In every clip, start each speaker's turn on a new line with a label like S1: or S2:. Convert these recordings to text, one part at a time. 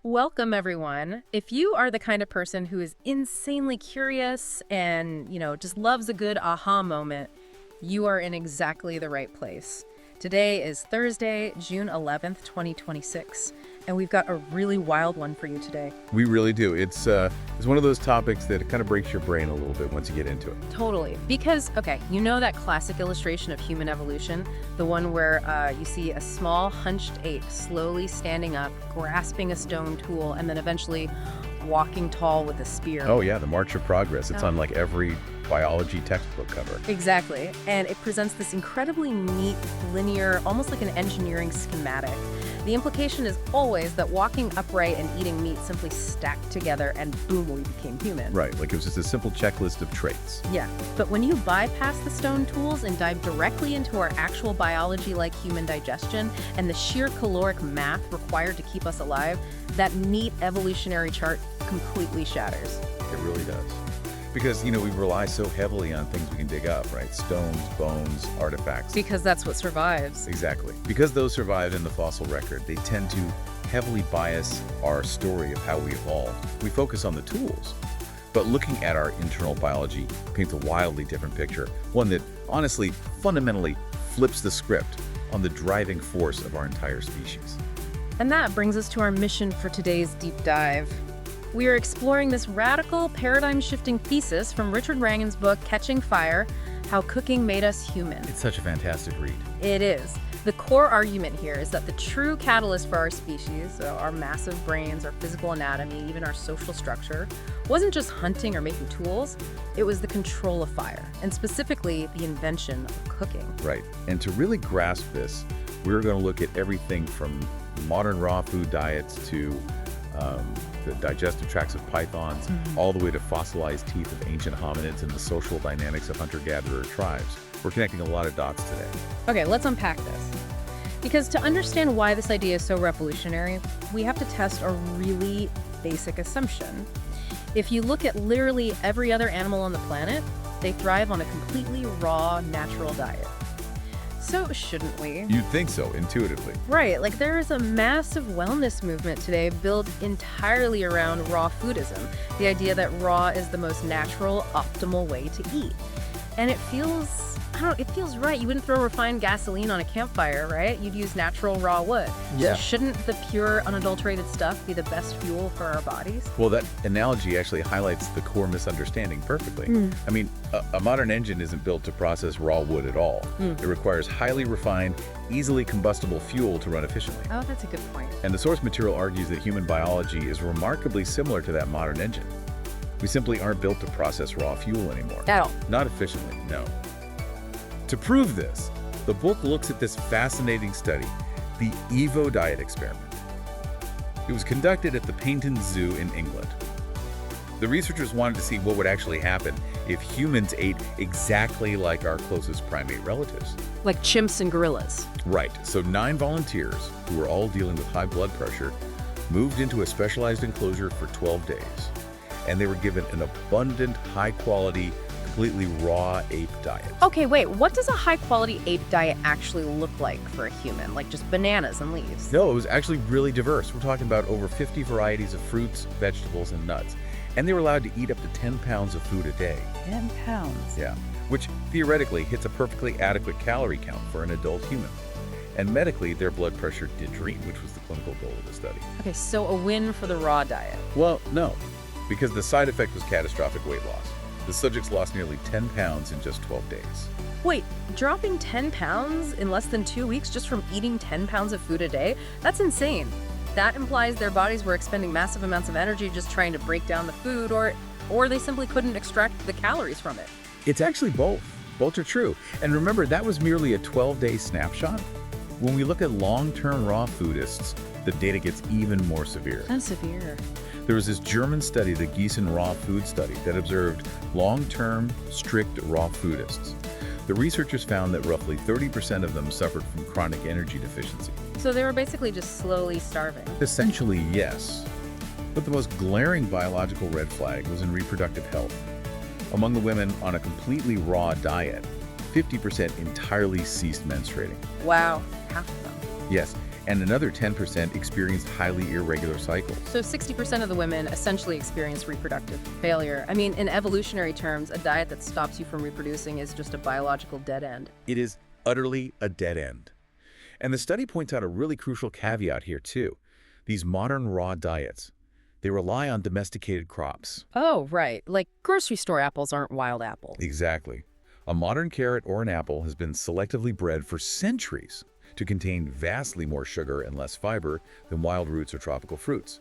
S1: Welcome, everyone. If you are the kind of person who is insanely curious and, just loves a good aha moment, you are in exactly the right place. Today is Thursday, June 11th, 2026, and we've got a really wild one for you today.
S2: We really do. It's one of those topics that kind of breaks your brain a little bit once you get into it.
S1: Totally. Because, you know that classic illustration of human evolution? The one where you see a small, hunched ape slowly standing up, grasping a stone tool, and then eventually walking tall with a spear.
S2: Oh, yeah, the March of Progress. It's on like every biology textbook cover.
S1: Exactly. And it presents this incredibly neat, linear, almost like an engineering schematic. The implication is always that walking upright and eating meat simply stacked together and boom, we became human.
S2: Right, like it was just a simple checklist of traits.
S1: Yeah, but when you bypass the stone tools and dive directly into our actual biology like human digestion and the sheer caloric math required to keep us alive, that neat evolutionary chart completely shatters.
S2: It really does. Because, we rely so heavily on things we can dig up, right? Stones, bones, artifacts.
S1: Because that's what survives.
S2: Exactly. Because those survive in the fossil record, they tend to heavily bias our story of how we evolved. We focus on the tools. But looking at our internal biology paints a wildly different picture, one that honestly, fundamentally flips the script on the driving force of our entire species.
S1: And that brings us to our mission for today's deep dive. We are exploring this radical, paradigm-shifting thesis from Richard Wrangham's book, Catching Fire, How Cooking Made Us Human.
S2: It's such a fantastic read.
S1: It is. The core argument here is that the true catalyst for our species, so our massive brains, our physical anatomy, even our social structure, wasn't just hunting or making tools, it was the control of fire, and specifically the invention of cooking.
S2: Right. And to really grasp this, we're going to look at everything from modern raw food diets to the digestive tracts of pythons, all the way to fossilized teeth of ancient hominids and the social dynamics of hunter-gatherer tribes. We're connecting a lot of dots today.
S1: Okay, let's unpack this. Because to understand why this idea is so revolutionary, we have to test a really basic assumption. If you look at literally every other animal on the planet, they thrive on a completely raw, natural diet. So shouldn't we?
S2: You'd think so, intuitively.
S1: Right, like there is a massive wellness movement today built entirely around raw foodism, the idea that raw is the most natural, optimal way to eat. And it feels right. You wouldn't throw refined gasoline on a campfire, right? You'd use natural raw wood.
S2: Yeah.
S1: So shouldn't the pure, unadulterated stuff be the best fuel for our bodies?
S2: Well, that analogy actually highlights the core misunderstanding perfectly. I mean, a modern engine isn't built to process raw wood at all. It requires highly refined, easily combustible fuel to run efficiently.
S1: Oh, that's a good point.
S2: And the source material argues that human biology is remarkably similar to that modern engine. We simply aren't built to process raw fuel anymore.
S1: At all.
S2: Not efficiently, no. To prove this, the book looks at this fascinating study, the Evo diet experiment. It was conducted at the Paynton Zoo in England. The researchers wanted to see what would actually happen if humans ate exactly like our closest primate relatives.
S1: Like chimps and gorillas.
S2: Right, so 9 volunteers, who were all dealing with high blood pressure, moved into a specialized enclosure for 12 days. And they were given an abundant, high-quality, completely raw ape diet.
S1: Okay, wait, what does a high-quality ape diet actually look like for a human? Like just bananas and leaves?
S2: No, it was actually really diverse. We're talking about over 50 varieties of fruits, vegetables, and nuts. And they were allowed to eat up to 10 pounds of food a day.
S1: 10 pounds?
S2: Yeah, which theoretically hits a perfectly adequate calorie count for an adult human. And medically, their blood pressure did drop, which was the clinical goal of the study.
S1: Okay, so a win for the raw diet.
S2: Well, no, because the side effect was catastrophic weight loss. The subjects lost nearly 10 pounds in just 12 days.
S1: Wait, dropping 10 pounds in less than 2 weeks just from eating 10 pounds of food a day? That's insane. That implies their bodies were expending massive amounts of energy just trying to break down the food, or they simply couldn't extract the calories from it.
S2: It's actually both. Both are true. And remember, that was merely a 12-day snapshot. When we look at long-term raw foodists, the data gets even more severe.
S1: That's severe.
S2: There was this German study, the Gießen Raw Food Study, that observed long-term, strict raw foodists. The researchers found that roughly 30% of them suffered from chronic energy deficiency.
S1: So they were basically just slowly starving.
S2: Essentially, yes. But the most glaring biological red flag was in reproductive health. Among the women on a completely raw diet, 50% entirely ceased menstruating.
S1: Wow, half of them.
S2: Yes, and another 10% experienced highly irregular cycles.
S1: So 60% of the women essentially experience reproductive failure. I mean, in evolutionary terms, a diet that stops you from reproducing is just a biological dead end.
S2: It is utterly a dead end. And the study points out a really crucial caveat here, too. These modern raw diets, they rely on domesticated crops.
S1: Oh, right. Like grocery store apples aren't wild apples.
S2: Exactly. A modern carrot or an apple has been selectively bred for centuries to contain vastly more sugar and less fiber than wild roots or tropical fruits.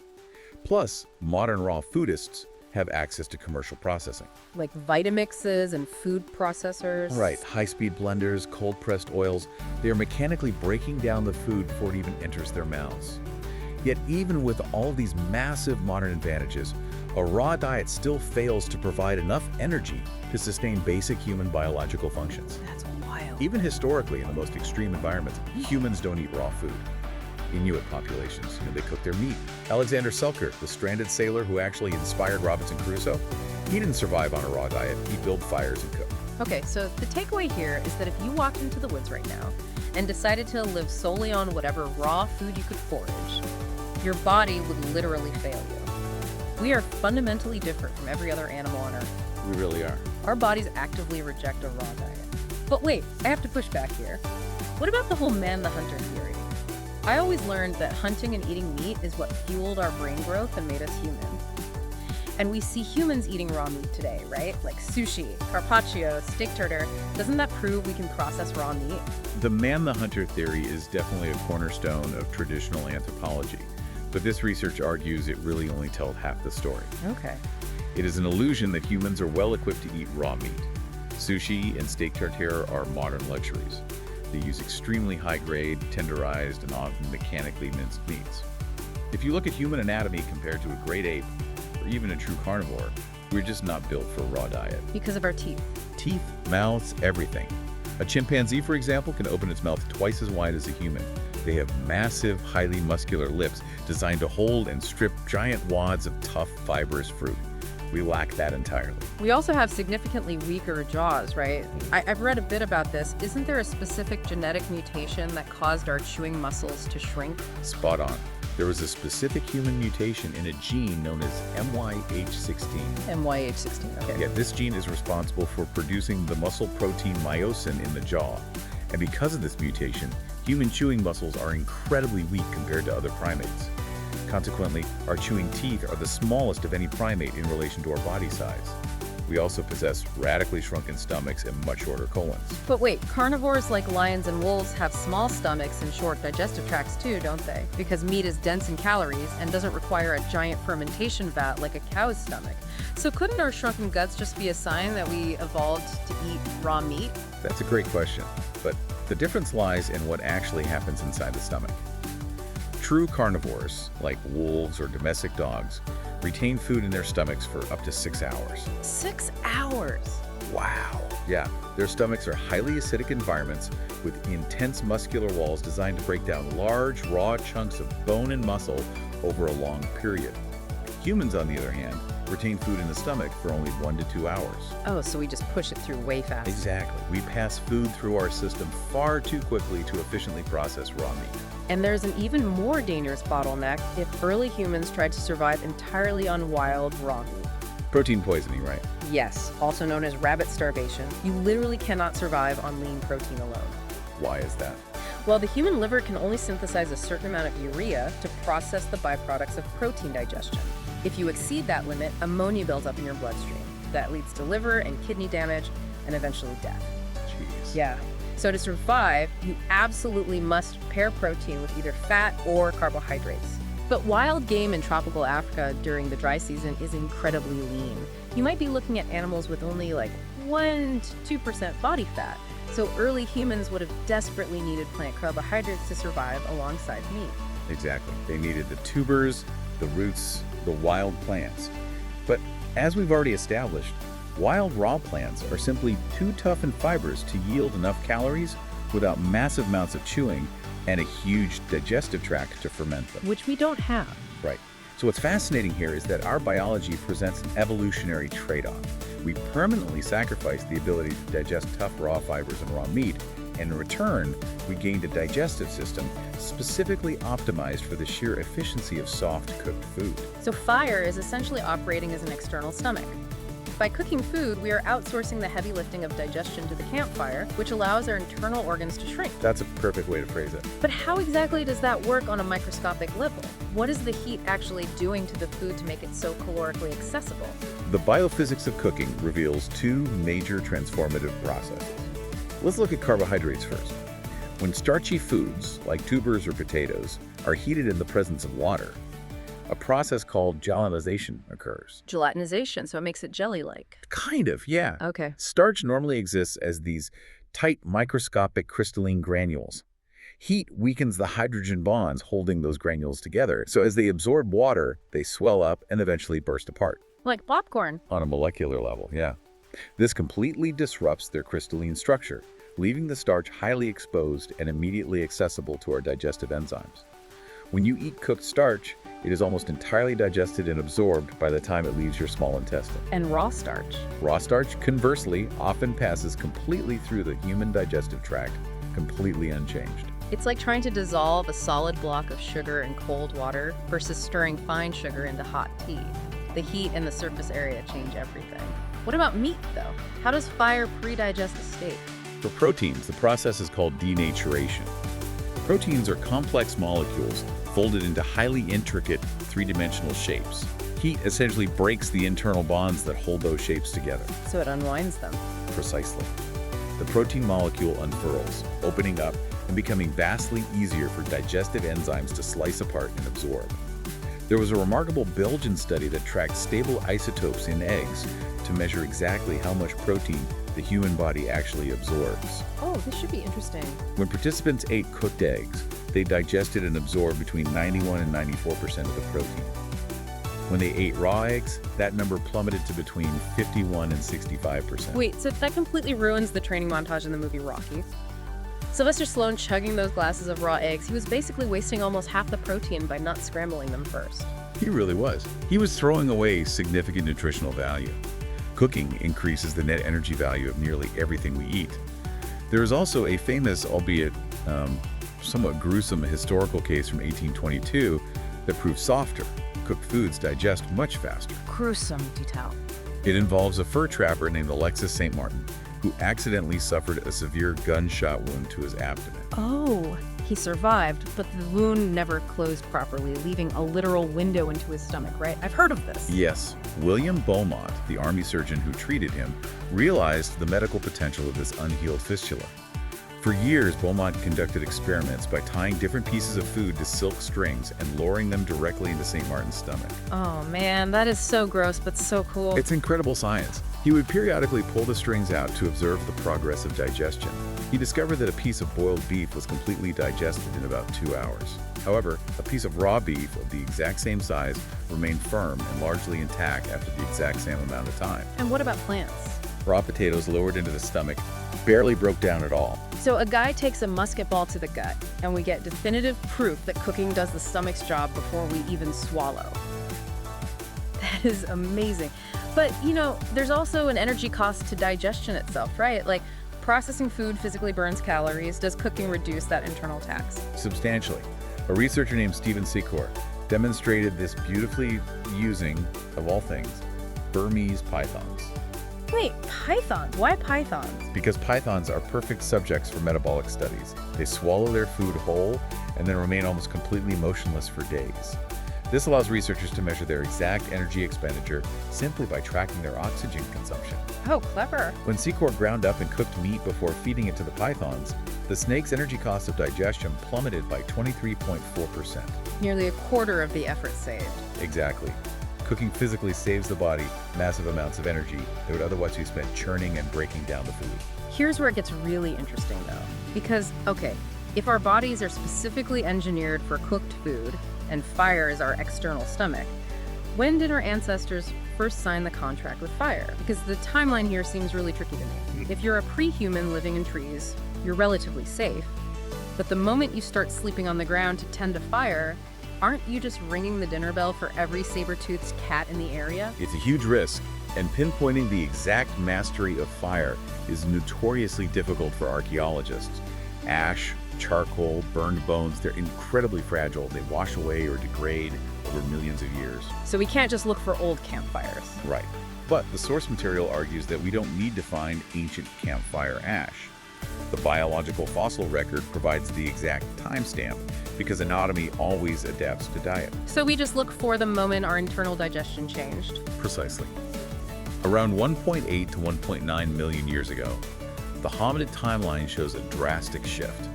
S2: Plus, modern raw foodists have access to commercial processing.
S1: Like Vitamixes and food processors.
S2: Right, high-speed blenders, cold-pressed oils, they are mechanically breaking down the food before it even enters their mouths. Yet even with all these massive modern advantages, a raw diet still fails to provide enough energy to sustain basic human biological functions.
S1: That's wild.
S2: Even historically, in the most extreme environments, humans don't eat raw food. Inuit populations, they cook their meat. Alexander Selkirk, the stranded sailor who actually inspired Robinson Crusoe, he didn't survive on a raw diet. He built fires and cooked.
S1: Okay, so the takeaway here is that if you walked into the woods right now and decided to live solely on whatever raw food you could forage, your body would literally fail you. We are fundamentally different from every other animal on Earth.
S2: We really are.
S1: Our bodies actively reject a raw diet. But wait, I have to push back here. What about the whole man-the-hunter theory? I always learned that hunting and eating meat is what fueled our brain growth and made us human. And we see humans eating raw meat today, right? Like sushi, carpaccio, steak tartare. Doesn't that prove we can process raw meat?
S2: The man-the-hunter theory is definitely a cornerstone of traditional anthropology, but this research argues it really only tells half the story.
S1: Okay.
S2: It is an illusion that humans are well equipped to eat raw meat. Sushi and steak tartare are modern luxuries. They use extremely high-grade, tenderized, and often mechanically minced meats. If you look at human anatomy compared to a great ape, or even a true carnivore, we're just not built for a raw diet.
S1: Because of our teeth.
S2: Teeth, mouths, everything. A chimpanzee, for example, can open its mouth twice as wide as a human. They have massive, highly muscular lips designed to hold and strip giant wads of tough, fibrous fruit. We lack that entirely.
S1: We also have significantly weaker jaws, right? I've read a bit about this. Isn't there a specific genetic mutation that caused our chewing muscles to shrink?
S2: Spot on. There was a specific human mutation in a gene known as MYH16.
S1: MYH16, okay.
S2: Yeah, this gene is responsible for producing the muscle protein myosin in the jaw. And because of this mutation, human chewing muscles are incredibly weak compared to other primates. Consequently, our chewing teeth are the smallest of any primate in relation to our body size. We also possess radically shrunken stomachs and much shorter colons.
S1: But wait, carnivores like lions and wolves have small stomachs and short digestive tracts too, don't they? Because meat is dense in calories and doesn't require a giant fermentation vat like a cow's stomach. So couldn't our shrunken guts just be a sign that we evolved to eat raw meat?
S2: That's a great question, but the difference lies in what actually happens inside the stomach. True carnivores, like wolves or domestic dogs, retain food in their stomachs for up to 6 hours.
S1: 6 hours?
S2: Wow. Yeah, their stomachs are highly acidic environments with intense muscular walls designed to break down large, raw chunks of bone and muscle over a long period. Humans, on the other hand, retain food in the stomach for only 1 to 2 hours.
S1: Oh, so we just push it through way fast.
S2: Exactly. We pass food through our system far too quickly to efficiently process raw meat.
S1: And there's an even more dangerous bottleneck if early humans tried to survive entirely on wild raw meat.
S2: Protein poisoning, right?
S1: Yes, also known as rabbit starvation. You literally cannot survive on lean protein alone.
S2: Why is that?
S1: Well, the human liver can only synthesize a certain amount of urea to process the byproducts of protein digestion. If you exceed that limit, ammonia builds up in your bloodstream. That leads to liver and kidney damage and eventually death.
S2: Jeez.
S1: Yeah. So to survive, you absolutely must pair protein with either fat or carbohydrates. But wild game in tropical Africa during the dry season is incredibly lean. You might be looking at animals with only like 1 to 2% body fat. So early humans would have desperately needed plant carbohydrates to survive alongside meat.
S2: Exactly. They needed the tubers, the roots, the wild plants. But as we've already established, wild raw plants are simply too tough in fibers to yield enough calories without massive amounts of chewing and a huge digestive tract to ferment them.
S1: Which we don't have.
S2: Right. So what's fascinating here is that our biology presents an evolutionary trade-off. We permanently sacrifice the ability to digest tough raw fibers and raw meat and in return, we gained a digestive system specifically optimized for the sheer efficiency of soft cooked food.
S1: So fire is essentially operating as an external stomach. By cooking food, we are outsourcing the heavy lifting of digestion to the campfire, which allows our internal organs to shrink.
S2: That's a perfect way to phrase it.
S1: But how exactly does that work on a microscopic level? What is the heat actually doing to the food to make it so calorically accessible?
S2: The biophysics of cooking reveals two major transformative processes. Let's look at carbohydrates first. When starchy foods, like tubers or potatoes, are heated in the presence of water, a process called gelatinization occurs.
S1: Gelatinization, so it makes it jelly-like.
S2: Kind of, yeah.
S1: Okay.
S2: Starch normally exists as these tight microscopic crystalline granules. Heat weakens the hydrogen bonds holding those granules together, so as they absorb water, they swell up and eventually burst apart.
S1: Like popcorn.
S2: On a molecular level, yeah. This completely disrupts their crystalline structure, leaving the starch highly exposed and immediately accessible to our digestive enzymes. When you eat cooked starch, it is almost entirely digested and absorbed by the time it leaves your small intestine.
S1: And raw starch.
S2: Raw starch, conversely, often passes completely through the human digestive tract, completely unchanged.
S1: It's like trying to dissolve a solid block of sugar in cold water versus stirring fine sugar into hot tea. The heat and the surface area change everything. What about meat, though? How does fire pre-digest a steak?
S2: For proteins, the process is called denaturation. Proteins are complex molecules folded into highly intricate three-dimensional shapes. Heat essentially breaks the internal bonds that hold those shapes together.
S1: So it unwinds them.
S2: Precisely. The protein molecule unfurls, opening up and becoming vastly easier for digestive enzymes to slice apart and absorb. There was a remarkable Belgian study that tracked stable isotopes in eggs to measure exactly how much protein the human body actually absorbs.
S1: Oh, this should be interesting.
S2: When participants ate cooked eggs, they digested and absorbed between 91 and 94% of the protein. When they ate raw eggs, that number plummeted to between 51 and 65%.
S1: Wait, so that completely ruins the training montage in the movie Rocky. Sylvester Stallone chugging those glasses of raw eggs, he was basically wasting almost half the protein by not scrambling them first.
S2: He really was. He was throwing away significant nutritional value. Cooking increases the net energy value of nearly everything we eat. There is also a famous, albeit somewhat gruesome historical case from 1822 that proves softer, cooked foods digest much faster.
S1: Gruesome detail.
S2: It involves a fur trapper named Alexis St. Martin, who accidentally suffered a severe gunshot wound to his abdomen.
S1: Oh, he survived, but the wound never closed properly, leaving a literal window into his stomach, right? I've heard of this.
S2: Yes, William Beaumont, the army surgeon who treated him, realized the medical potential of this unhealed fistula. For years, Beaumont conducted experiments by tying different pieces of food to silk strings and lowering them directly into St. Martin's stomach.
S1: Oh man, that is so gross, but so cool.
S2: It's incredible science. He would periodically pull the strings out to observe the progress of digestion. He discovered that a piece of boiled beef was completely digested in about 2 hours. However, a piece of raw beef of the exact same size remained firm and largely intact after the exact same amount of time.
S1: And what about plants?
S2: Raw potatoes lowered into the stomach barely broke down at all.
S1: So a guy takes a musket ball to the gut, and we get definitive proof that cooking does the stomach's job before we even swallow. That is amazing. But, you know, there's also an energy cost to digestion itself, right? Like, processing food physically burns calories. Does cooking reduce that internal tax?
S2: Substantially. A researcher named Stephen Secor demonstrated this beautifully using, of all things, Burmese pythons.
S1: Wait, pythons? Why pythons?
S2: Because pythons are perfect subjects for metabolic studies. They swallow their food whole and then remain almost completely motionless for days. This allows researchers to measure their exact energy expenditure simply by tracking their oxygen consumption.
S1: Oh, clever.
S2: When Secor ground up and cooked meat before feeding it to the pythons, the snake's energy cost of digestion plummeted by 23.4%.
S1: Nearly a quarter of the effort saved.
S2: Exactly. Cooking physically saves the body massive amounts of energy that would otherwise be spent churning and breaking down the food.
S1: Here's where it gets really interesting, though. Because, okay, if our bodies are specifically engineered for cooked food, and fire is our external stomach, when did our ancestors first sign the contract with fire? Because the timeline here seems really tricky to me. If you're a pre-human living in trees, you're relatively safe. But the moment you start sleeping on the ground to tend to fire, aren't you just ringing the dinner bell for every saber-toothed cat in the area?
S2: It's a huge risk, and pinpointing the exact mastery of fire is notoriously difficult for archaeologists, Ash, charcoal, burned bones, they're incredibly fragile. They wash away or degrade over millions of years.
S1: So we can't just look for old campfires.
S2: Right. But the source material argues that we don't need to find ancient campfire ash. The biological fossil record provides the exact timestamp because anatomy always adapts to diet.
S1: So we just look for the moment our internal digestion changed.
S2: Precisely. Around 1.8 to 1.9 million years ago, the hominid timeline shows a drastic shift.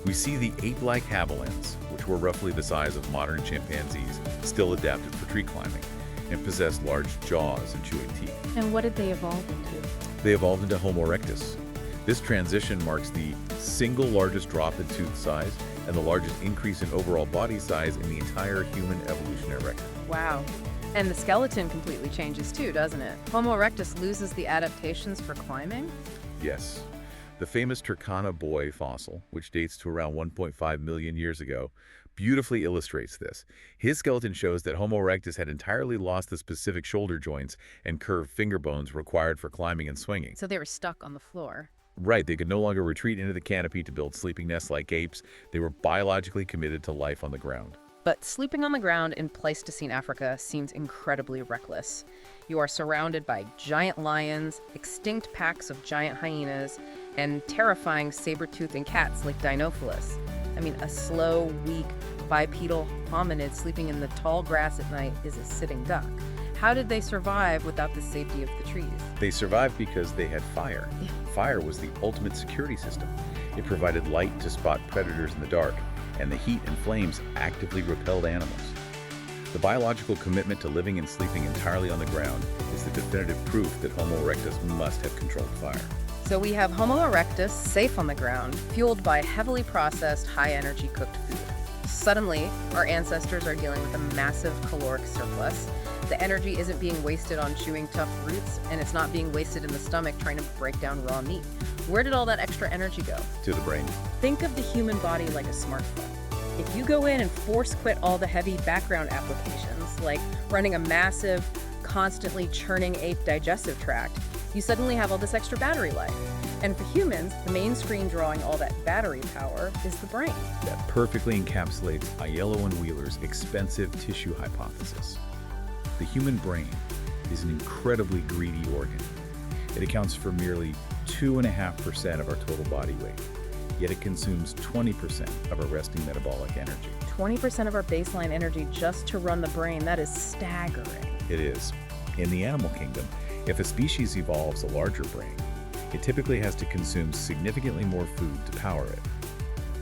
S2: We see the ape-like habilins, which were roughly the size of modern chimpanzees, still adapted for tree climbing, and possessed large jaws and chewing teeth.
S1: And what did they evolve into?
S2: They evolved into Homo erectus. This transition marks the single largest drop in tooth size and the largest increase in overall body size in the entire human evolutionary record.
S1: Wow. And the skeleton completely changes too, doesn't it? Homo erectus loses the adaptations for climbing?
S2: Yes. The famous Turkana boy fossil, which dates to around 1.5 million years ago, beautifully illustrates this. His skeleton shows that Homo erectus had entirely lost the specific shoulder joints and curved finger bones required for climbing and swinging.
S1: So they were stuck on the floor.
S2: Right, they could no longer retreat into the canopy to build sleeping nests like apes. They were biologically committed to life on the ground.
S1: But sleeping on the ground in Pleistocene Africa seems incredibly reckless. You are surrounded by giant lions, extinct packs of giant hyenas, and terrifying saber-toothed cats like Dinophilus. I mean, a slow, weak, bipedal hominid sleeping in the tall grass at night is a sitting duck. How did they survive without the safety of the trees?
S2: They survived because they had fire. Fire was the ultimate security system. It provided light to spot predators in the dark, and the heat and flames actively repelled animals. The biological commitment to living and sleeping entirely on the ground is the definitive proof that Homo erectus must have controlled fire.
S1: So we have Homo erectus safe on the ground, fueled by heavily processed, high-energy cooked food. Suddenly, our ancestors are dealing with a massive caloric surplus. The energy isn't being wasted on chewing tough roots, and it's not being wasted in the stomach trying to break down raw meat. Where did all that extra energy go?
S2: To the brain.
S1: Think of the human body like a smartphone. If you go in and force quit all the heavy background applications, like running a massive, constantly churning ape digestive tract, you suddenly have all this extra battery life. And for humans, the main screen drawing all that battery power is the brain.
S2: That perfectly encapsulates Aiello and Wheeler's expensive tissue hypothesis. The human brain is an incredibly greedy organ. It accounts for merely 2.5% of our total body weight, yet it consumes 20% of our resting metabolic energy.
S1: 20% of our baseline energy just to run the brain, that is staggering.
S2: It is. In the animal kingdom, if a species evolves a larger brain, it typically has to consume significantly more food to power it.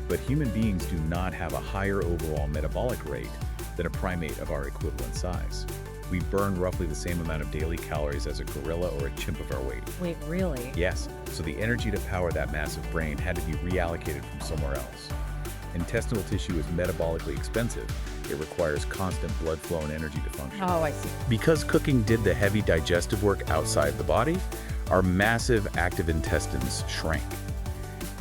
S2: But human beings do not have a higher overall metabolic rate than a primate of our equivalent size. We burn roughly the same amount of daily calories as a gorilla or a chimp of our weight.
S1: Wait, really?
S2: Yes, so the energy to power that massive brain had to be reallocated from somewhere else. Intestinal tissue is metabolically expensive. It requires constant blood flow and energy to function.
S1: Oh, I see.
S2: Because cooking did the heavy digestive work outside the body, our massive active intestines shrank.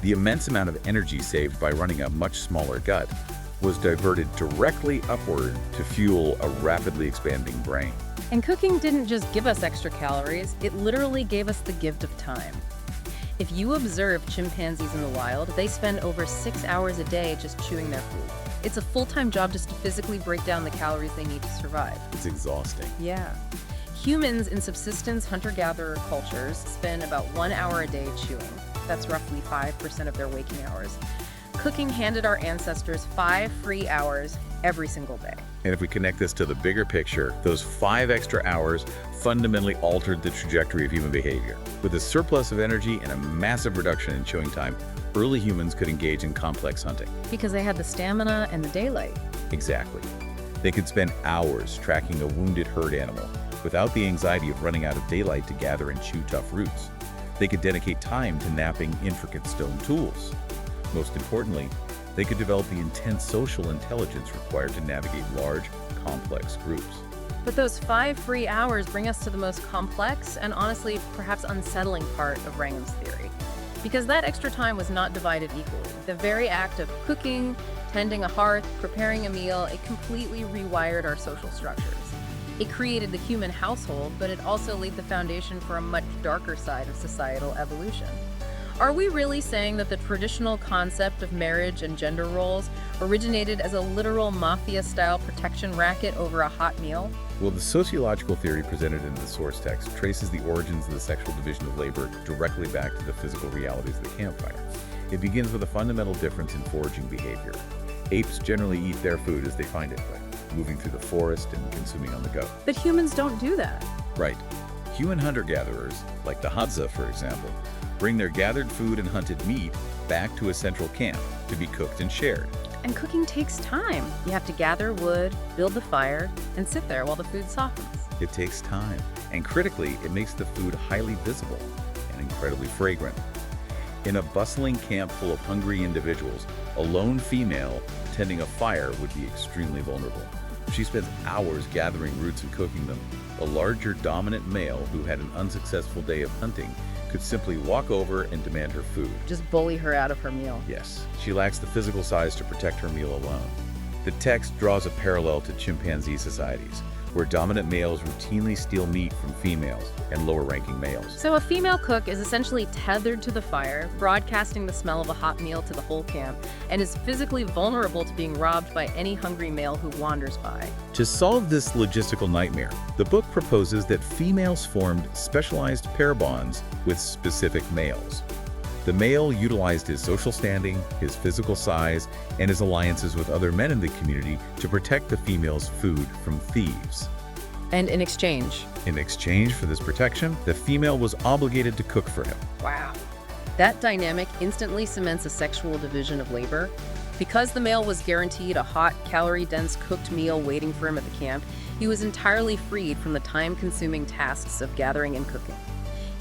S2: The immense amount of energy saved by running a much smaller gut was diverted directly upward to fuel a rapidly expanding brain.
S1: And cooking didn't just give us extra calories, it literally gave us the gift of time. If you observe chimpanzees in the wild, they spend over 6 hours a day just chewing their food. It's a full-time job just to physically break down the calories they need to survive.
S2: It's exhausting.
S1: Yeah. Humans in subsistence hunter-gatherer cultures spend about 1 hour a day chewing. That's roughly 5% of their waking hours. Cooking handed our ancestors 5 free hours every single day.
S2: And if we connect this to the bigger picture, those 5 extra hours fundamentally altered the trajectory of human behavior. With a surplus of energy and a massive reduction in chewing time, early humans could engage in complex hunting.
S1: Because they had the stamina and the daylight.
S2: Exactly. They could spend hours tracking a wounded herd animal without the anxiety of running out of daylight to gather and chew tough roots. They could dedicate time to napping intricate stone tools. Most importantly, they could develop the intense social intelligence required to navigate large, complex groups.
S1: But those 5 free hours bring us to the most complex and honestly perhaps unsettling part of Wrangham's theory. Because that extra time was not divided equally. The very act of cooking, tending a hearth, preparing a meal, it completely rewired our social structures. It created the human household, but it also laid the foundation for a much darker side of societal evolution. Are we really saying that the traditional concept of marriage and gender roles originated as a literal mafia-style protection racket over a hot meal?
S2: Well, the sociological theory presented in the source text traces the origins of the sexual division of labor directly back to the physical realities of the campfire. It begins with a fundamental difference in foraging behavior. Apes generally eat their food as they find it, like moving through the forest and consuming on the go.
S1: But humans don't do that.
S2: Right. Human hunter-gatherers, like the Hadza, for example, bring their gathered food and hunted meat back to a central camp to be cooked and shared.
S1: And cooking takes time. You have to gather wood, build the fire, and sit there while the food softens.
S2: It takes time, and critically, it makes the food highly visible and incredibly fragrant. In a bustling camp full of hungry individuals, a lone female tending a fire would be extremely vulnerable. She spends hours gathering roots and cooking them. A larger dominant male who had an unsuccessful day of hunting could simply walk over and demand her food.
S1: Just bully her out of her meal.
S2: Yes, she lacks the physical size to protect her meal alone. The text draws a parallel to chimpanzee societies, where dominant males routinely steal meat from females and lower-ranking males.
S1: So a female cook is essentially tethered to the fire, broadcasting the smell of a hot meal to the whole camp, and is physically vulnerable to being robbed by any hungry male who wanders by.
S2: To solve this logistical nightmare, the book proposes that females formed specialized pair bonds with specific males. The male utilized his social standing, his physical size, and his alliances with other men in the community to protect the female's food from thieves.
S1: And in exchange
S2: For this protection, the female was obligated to cook for him.
S1: Wow. That dynamic instantly cements a sexual division of labor. Because the male was guaranteed a hot, calorie-dense cooked meal waiting for him at the camp, he was entirely freed from the time-consuming tasks of gathering and cooking.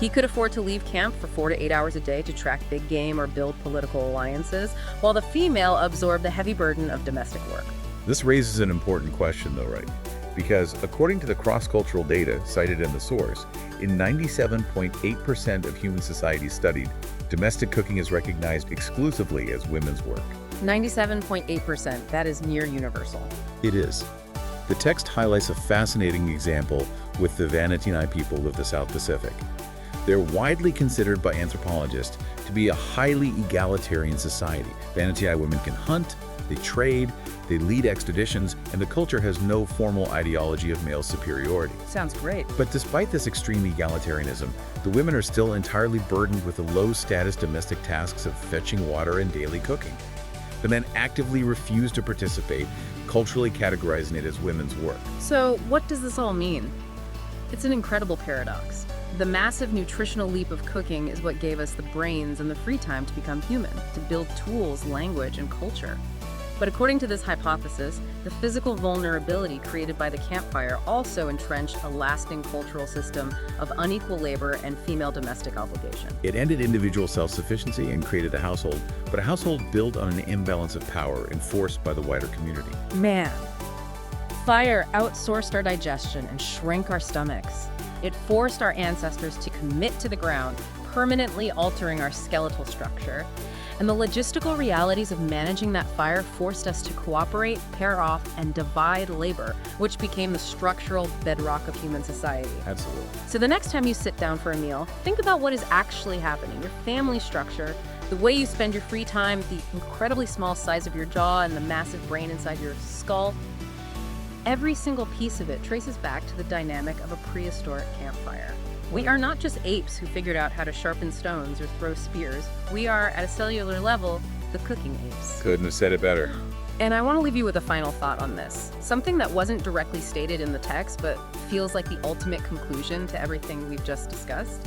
S1: He could afford to leave camp for 4 to 8 hours a day to track big game or build political alliances, while the female absorbed the heavy burden of domestic work.
S2: This raises an important question, though, right? Because according to the cross-cultural data cited in the source, in 97.8% of human societies studied, domestic cooking is recognized exclusively as women's work.
S1: 97.8%, that is near universal.
S2: It is. The text highlights a fascinating example with the Vanuatu people of the South Pacific. They're widely considered by anthropologists to be a highly egalitarian society. Vanuatu women can hunt, they trade, they lead expeditions, and the culture has no formal ideology of male superiority.
S1: Sounds great.
S2: But despite this extreme egalitarianism, the women are still entirely burdened with the low-status domestic tasks of fetching water and daily cooking. The men actively refuse to participate, culturally categorizing it as women's work.
S1: So what does this all mean? It's an incredible paradox. The massive nutritional leap of cooking is what gave us the brains and the free time to become human, to build tools, language, and culture. But according to this hypothesis, the physical vulnerability created by the campfire also entrenched a lasting cultural system of unequal labor and female domestic obligation.
S2: It ended individual self-sufficiency and created a household, but a household built on an imbalance of power enforced by the wider community.
S1: Man, fire outsourced our digestion and shrank our stomachs. It forced our ancestors to commit to the ground, permanently altering our skeletal structure. And the logistical realities of managing that fire forced us to cooperate, pair off, and divide labor, which became the structural bedrock of human society.
S2: Absolutely.
S1: So the next time you sit down for a meal, think about what is actually happening. Your family structure, the way you spend your free time, the incredibly small size of your jaw and the massive brain inside your skull. Every single piece of it traces back to the dynamic of a prehistoric campfire. We are not just apes who figured out how to sharpen stones or throw spears. We are, at a cellular level, the cooking apes.
S2: Couldn't have said it better.
S1: And I want to leave you with a final thought on this. Something that wasn't directly stated in the text, but feels like the ultimate conclusion to everything we've just discussed.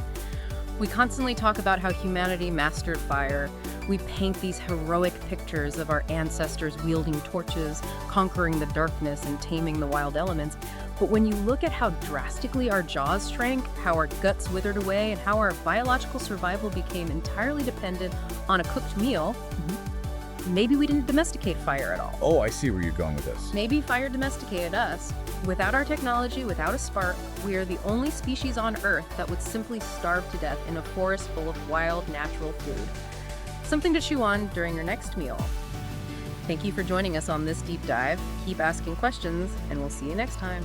S1: We constantly talk about how humanity mastered fire. We paint these heroic pictures of our ancestors wielding torches, conquering the darkness, and taming the wild elements. But when you look at how drastically our jaws shrank, how our guts withered away, and how our biological survival became entirely dependent on a cooked meal, maybe we didn't domesticate fire at all.
S2: Oh, I see where you're going with this.
S1: Maybe fire domesticated us. Without our technology, without a spark, we are the only species on Earth that would simply starve to death in a forest full of wild, natural food. Something to chew on during your next meal. Thank you for joining us on this deep dive. Keep asking questions, and we'll see you next time.